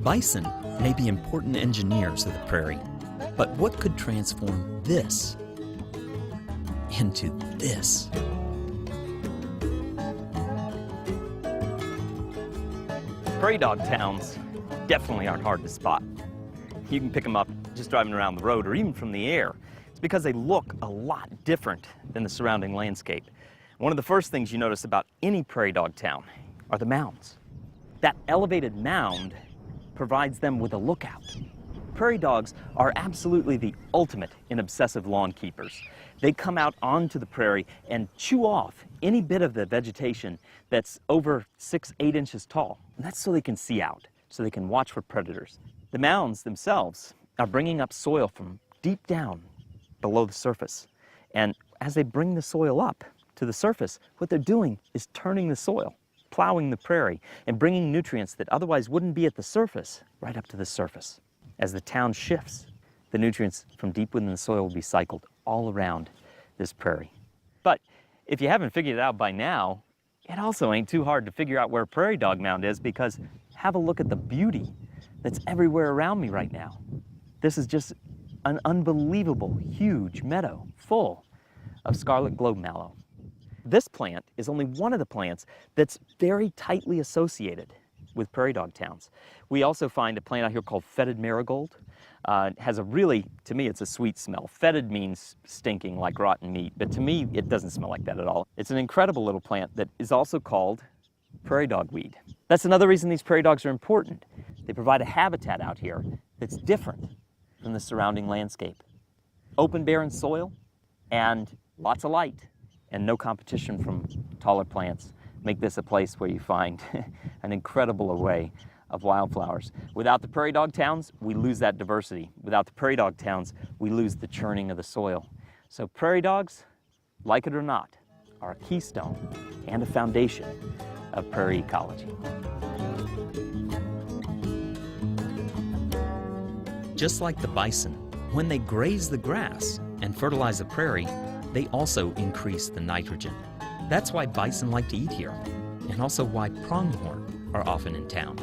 Bison may be important engineers of the prairie, but what could transform this into this? Prairie dog towns definitely aren't hard to spot. You can pick them up just driving around the road or even from the air. It's because they look a lot different than the surrounding landscape. One of the first things you notice about any prairie dog town are the mounds. That elevated mound provides them with a lookout. Prairie dogs are absolutely the ultimate in obsessive lawn keepers. They come out onto the prairie and chew off any bit of the vegetation that's over 6-8 inches tall. And that's so they can see out, so they can watch for predators. The mounds themselves are bringing up soil from deep down below the surface. And as they bring the soil up to the surface, what they're doing is turning the soil, plowing the prairie, and bringing nutrients that otherwise wouldn't be at the surface right up to the surface. As the town shifts, the nutrients from deep within the soil will be cycled all around this prairie. But if you haven't figured it out by now, it also ain't too hard to figure out where a prairie dog mound is, because have a look at the beauty that's everywhere around me right now. This is just an unbelievable, huge meadow full of scarlet globe mallow. This plant is only one of the plants that's very tightly associated with prairie dog towns. We also find a plant out here called fetid marigold. It has a really, to me, it's a sweet smell. Fetid means stinking, like rotten meat, but to me, it doesn't smell like that at all. It's an incredible little plant that is also called prairie dog weed. That's another reason these prairie dogs are important. They provide a habitat out here that's different from the surrounding landscape. Open, barren soil and lots of light and no competition from taller plants make this a place where you find an incredible array of wildflowers. Without the prairie dog towns, we lose that diversity. Without the prairie dog towns, we lose the churning of the soil. So prairie dogs, like it or not, are a keystone and a foundation of prairie ecology. Just like the bison, when they graze the grass and fertilize the prairie, they also increase the nitrogen. That's why bison like to eat here, and also why pronghorn are often in town.